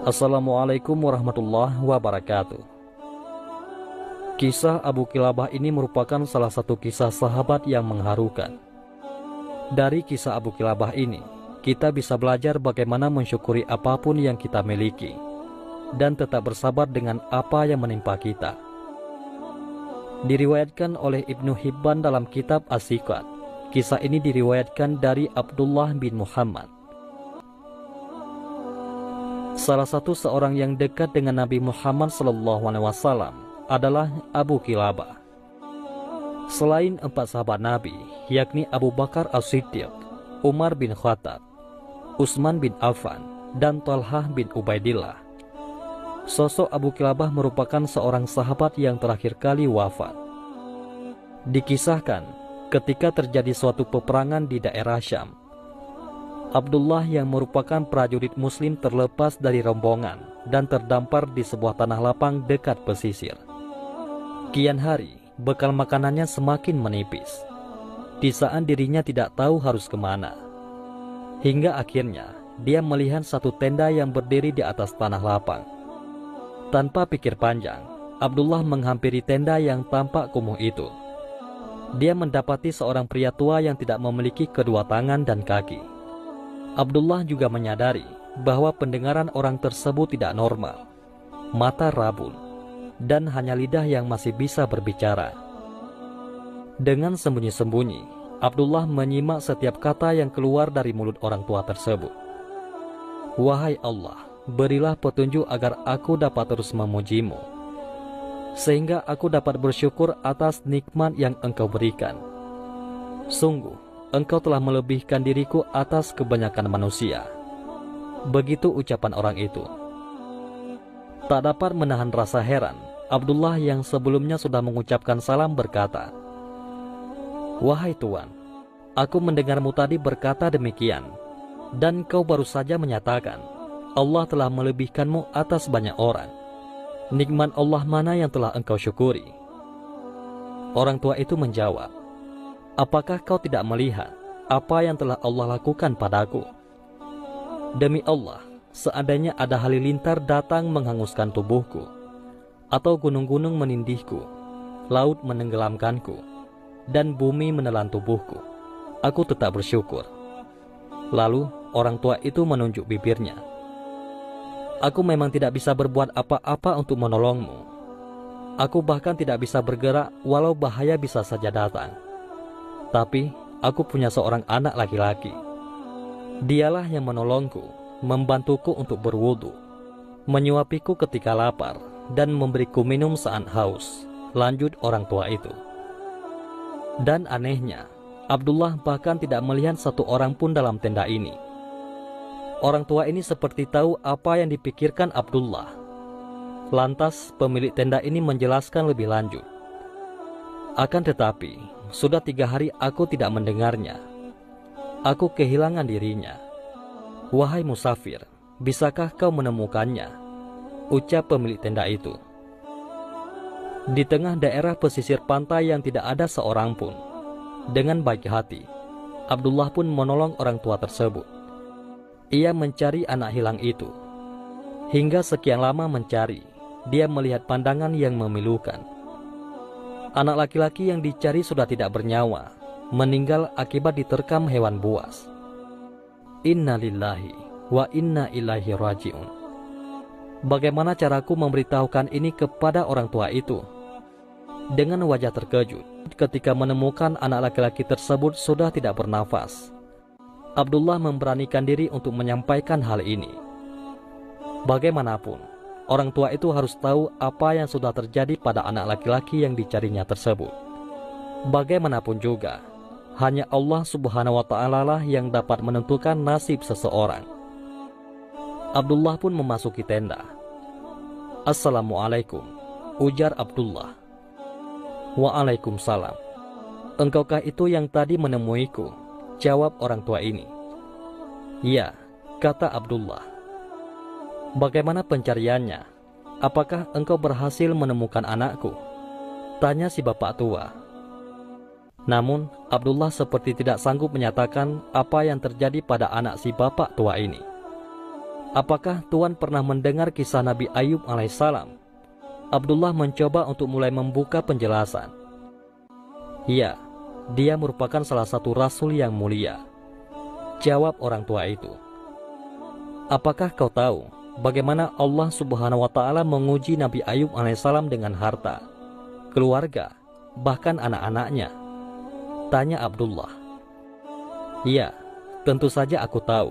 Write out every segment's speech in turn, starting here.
Assalamualaikum warahmatullahi wabarakatuh. Kisah Abu Kilabah ini merupakan salah satu kisah sahabat yang mengharukan. Dari kisah Abu Kilabah ini, kita bisa belajar bagaimana mensyukuri apapun yang kita miliki dan tetap bersabar dengan apa yang menimpa kita. Diriwayatkan oleh Ibnu Hibban dalam kitab As-Siqat. Kisah ini diriwayatkan dari Abdullah bin Muhammad. Salah satu seorang yang dekat dengan Nabi Muhammad SAW adalah Abu Kilabah. Selain 4 sahabat Nabi, yakni Abu Bakar As-Siddiq, Umar bin Khattab, Utsman bin Affan, dan Talhah bin Ubaidillah, sosok Abu Kilabah merupakan seorang sahabat yang terakhir kali wafat. Dikisahkan, ketika terjadi suatu peperangan di daerah Syam, Abdullah yang merupakan prajurit muslim terlepas dari rombongan dan terdampar di sebuah tanah lapang dekat pesisir. Kian hari, bekal makanannya semakin menipis. Di saat dirinya tidak tahu harus kemana. Hingga akhirnya, dia melihat satu tenda yang berdiri di atas tanah lapang. Tanpa pikir panjang, Abdullah menghampiri tenda yang tampak kumuh itu. Dia mendapati seorang pria tua yang tidak memiliki kedua tangan dan kaki. Abdullah juga menyadari bahwa pendengaran orang tersebut tidak normal, mata rabun, dan hanya lidah yang masih bisa berbicara. Dengan sembunyi-sembunyi, Abdullah menyimak setiap kata yang keluar dari mulut orang tua tersebut. "Wahai Allah, berilah petunjuk agar aku dapat terus memujimu, sehingga aku dapat bersyukur atas nikmat yang Engkau berikan. Sungguh, Engkau telah melebihkan diriku atas kebanyakan manusia." Begitu ucapan orang itu. Tak dapat menahan rasa heran, Abdullah yang sebelumnya sudah mengucapkan salam berkata, "Wahai Tuan, aku mendengarmu tadi berkata demikian, dan kau baru saja menyatakan, Allah telah melebihkanmu atas banyak orang. Nikmat Allah mana yang telah engkau syukuri?" Orang tua itu menjawab, "Apakah kau tidak melihat apa yang telah Allah lakukan padaku? Demi Allah, seandainya ada halilintar datang menghanguskan tubuhku, atau gunung-gunung menindihku, laut menenggelamkanku, dan bumi menelan tubuhku, aku tetap bersyukur." Lalu orang tua itu menunjuk bibirnya. "Aku memang tidak bisa berbuat apa-apa untuk menolongmu. Aku bahkan tidak bisa bergerak walau bahaya bisa saja datang. Tapi aku punya seorang anak laki-laki. Dialah yang menolongku, membantuku untuk berwudu, menyuapiku ketika lapar, dan memberiku minum saat haus," lanjut orang tua itu. Dan anehnya, Abdullah bahkan tidak melihat satu orang pun dalam tenda ini. Orang tua ini seperti tahu apa yang dipikirkan Abdullah. Lantas pemilik tenda ini menjelaskan lebih lanjut, "Akan tetapi, sudah 3 hari aku tidak mendengarnya. Aku kehilangan dirinya. Wahai musafir, bisakah kau menemukannya?" ucap pemilik tenda itu. Di tengah daerah pesisir pantai yang tidak ada seorang pun, dengan baik hati, Abdullah pun menolong orang tua tersebut. Ia mencari anak hilang itu. Hingga sekian lama mencari, dia melihat pandangan yang memilukan. Anak laki-laki yang dicari sudah tidak bernyawa, meninggal akibat diterkam hewan buas. Inna lillahi wa inna ilaihi raji'un. Bagaimana caraku memberitahukan ini kepada orang tua itu? Dengan wajah terkejut, ketika menemukan anak laki-laki tersebut sudah tidak bernafas, Abdullah memberanikan diri untuk menyampaikan hal ini. Bagaimanapun, orang tua itu harus tahu apa yang sudah terjadi pada anak laki-laki yang dicarinya tersebut. Bagaimanapun juga, hanya Allah Subhanahu wa Ta'ala lah yang dapat menentukan nasib seseorang. Abdullah pun memasuki tenda. "Assalamualaikum," ujar Abdullah. "Waalaikumsalam. Engkaukah itu yang tadi menemuiku?" jawab orang tua ini. "Ya," kata Abdullah. "Bagaimana pencariannya? Apakah engkau berhasil menemukan anakku?" tanya si bapak tua. Namun, Abdullah seperti tidak sanggup menyatakan apa yang terjadi pada anak si bapak tua ini. apakah Tuan pernah mendengar kisah Nabi Ayub alaihissalam? Abdullah mencoba untuk mulai membuka penjelasan. Ya, dia merupakan salah satu rasul yang mulia, jawab orang tua itu. Apakah kau tahu bagaimana Allah Subhanahu wa Ta'ala menguji Nabi Ayub alaihissalam dengan harta, keluarga, bahkan anak-anaknya? Tanya Abdullah. Ya, tentu saja aku tahu,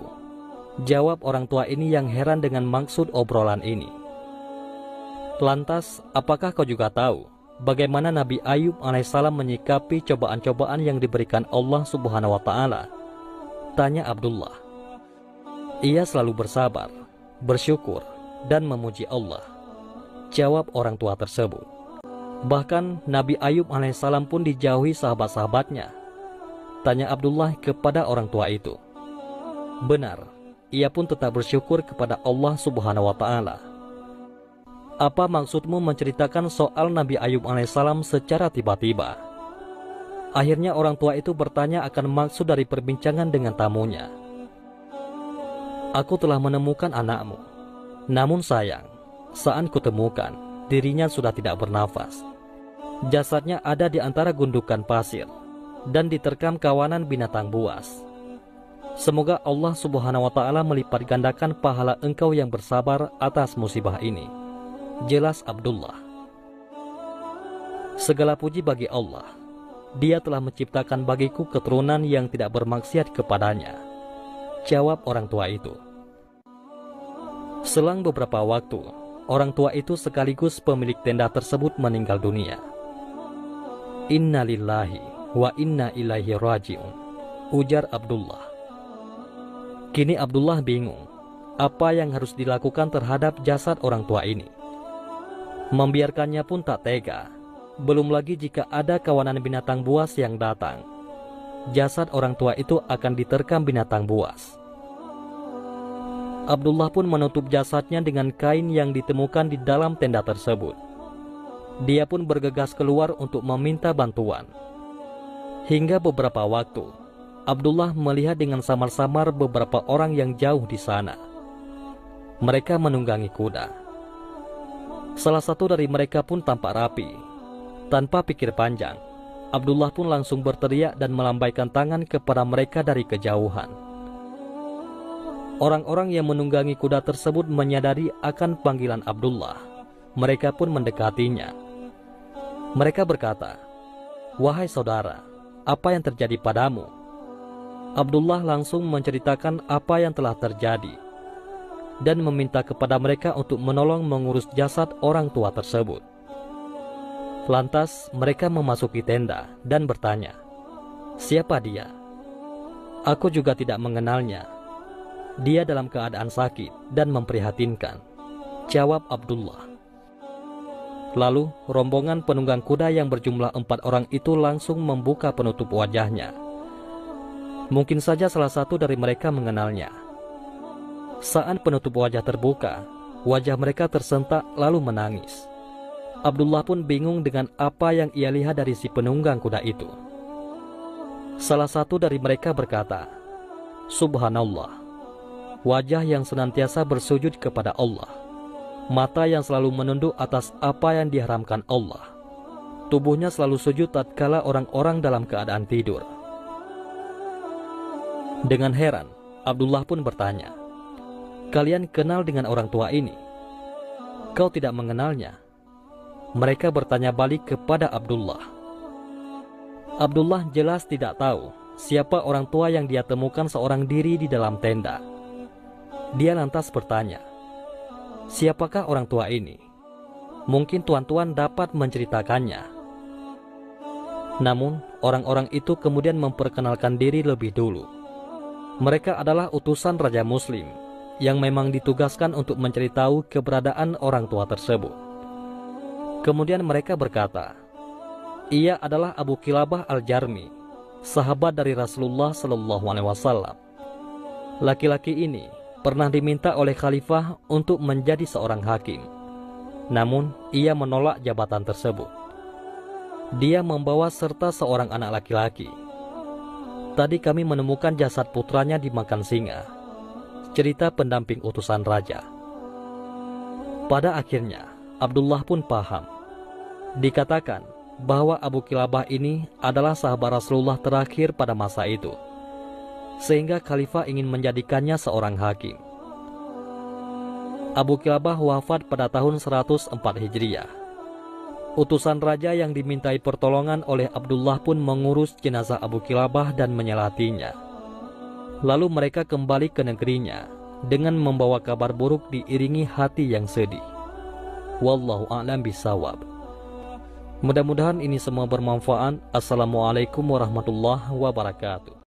jawab orang tua ini yang heran dengan maksud obrolan ini. Lantas, apakah kau juga tahu bagaimana Nabi Ayub alaihissalam menyikapi cobaan-cobaan yang diberikan Allah Subhanahu wa Ta'ala? Tanya Abdullah. Ia selalu bersabar, bersyukur, dan memuji Allah, jawab orang tua tersebut. Bahkan Nabi Ayub alaihissalam pun dijauhi sahabat-sahabatnya. Tanya Abdullah kepada orang tua itu. Benar, ia pun tetap bersyukur kepada Allah Subhanahu wa Ta'ala. Apa maksudmu menceritakan soal Nabi Ayub alaihissalam secara tiba-tiba? Akhirnya orang tua itu bertanya akan maksud dari perbincangan dengan tamunya. Aku telah menemukan anakmu. Namun sayang, saat kutemukan, dirinya sudah tidak bernafas. Jasadnya ada di antara gundukan pasir dan diterkam kawanan binatang buas. Semoga Allah Subhanahu wa Ta'ala melipat gandakan pahala engkau yang bersabar atas musibah ini, jelas Abdullah. Segala puji bagi Allah. Dia telah menciptakan bagiku keturunan yang tidak bermaksiat kepadanya, jawab orang tua itu. Selang beberapa waktu, orang tua itu sekaligus pemilik tenda tersebut meninggal dunia. Inna lillahi wa inna ilaihi raji'un, ujar Abdullah. Kini Abdullah bingung apa yang harus dilakukan terhadap jasad orang tua ini. Membiarkannya pun tak tega, belum lagi jika ada kawanan binatang buas yang datang. Jasad orang tua itu akan diterkam binatang buas. Abdullah pun menutup jasadnya dengan kain yang ditemukan di dalam tenda tersebut. Dia pun bergegas keluar untuk meminta bantuan. Hingga beberapa waktu, Abdullah melihat dengan samar-samar beberapa orang yang jauh di sana. Mereka menunggangi kuda. Salah satu dari mereka pun tampak rapi. Tanpa pikir panjang, Abdullah pun langsung berteriak dan melambaikan tangan kepada mereka dari kejauhan. Orang-orang yang menunggangi kuda tersebut menyadari akan panggilan Abdullah. Mereka pun mendekatinya. Mereka berkata, "Wahai saudara, apa yang terjadi padamu?" Abdullah langsung menceritakan apa yang telah terjadi dan meminta kepada mereka untuk menolong mengurus jasad orang tua tersebut. Lantas mereka memasuki tenda dan bertanya, "Siapa dia?" "Aku juga tidak mengenalnya. Dia dalam keadaan sakit dan memprihatinkan," jawab Abdullah. Lalu rombongan penunggang kuda yang berjumlah 4 orang itu langsung membuka penutup wajahnya. Mungkin saja salah satu dari mereka mengenalnya. Saat penutup wajah terbuka, wajah mereka tersentak lalu menangis. Abdullah pun bingung dengan apa yang ia lihat dari si penunggang kuda itu. Salah satu dari mereka berkata, "Subhanallah, wajah yang senantiasa bersujud kepada Allah, mata yang selalu menunduk atas apa yang diharamkan Allah, tubuhnya selalu sujud tatkala orang-orang dalam keadaan tidur." Dengan heran, Abdullah pun bertanya, "Kalian kenal dengan orang tua ini?" "Kau tidak mengenalnya?" Mereka bertanya balik kepada Abdullah. Abdullah jelas tidak tahu siapa orang tua yang dia temukan seorang diri di dalam tenda. Dia lantas bertanya, "Siapakah orang tua ini? Mungkin tuan-tuan dapat menceritakannya." Namun, orang-orang itu kemudian memperkenalkan diri lebih dulu. Mereka adalah utusan Raja Muslim yang memang ditugaskan untuk mencari tahu keberadaan orang tua tersebut. Kemudian mereka berkata, "Ia adalah Abu Kilabah Al-Jarmi, sahabat dari Rasulullah SAW. Laki-laki ini pernah diminta oleh khalifah untuk menjadi seorang hakim. Namun, ia menolak jabatan tersebut. Dia membawa serta seorang anak laki-laki. Tadi kami menemukan jasad putranya dimakan singa. cerita pendamping utusan raja. Pada akhirnya, Abdullah pun paham. Dikatakan bahwa Abu Kilabah ini adalah sahabat Rasulullah terakhir pada masa itu, sehingga khalifah ingin menjadikannya seorang hakim. Abu Kilabah wafat pada tahun 104 Hijriah. Utusan raja yang dimintai pertolongan oleh Abdullah pun mengurus jenazah Abu Kilabah dan menyelatinya. Lalu mereka kembali ke negerinya dengan membawa kabar buruk diiringi hati yang sedih. Wallahu a'lam bishawab. Mudah-mudahan ini semua bermanfaat. Assalamualaikum warahmatullahi wabarakatuh.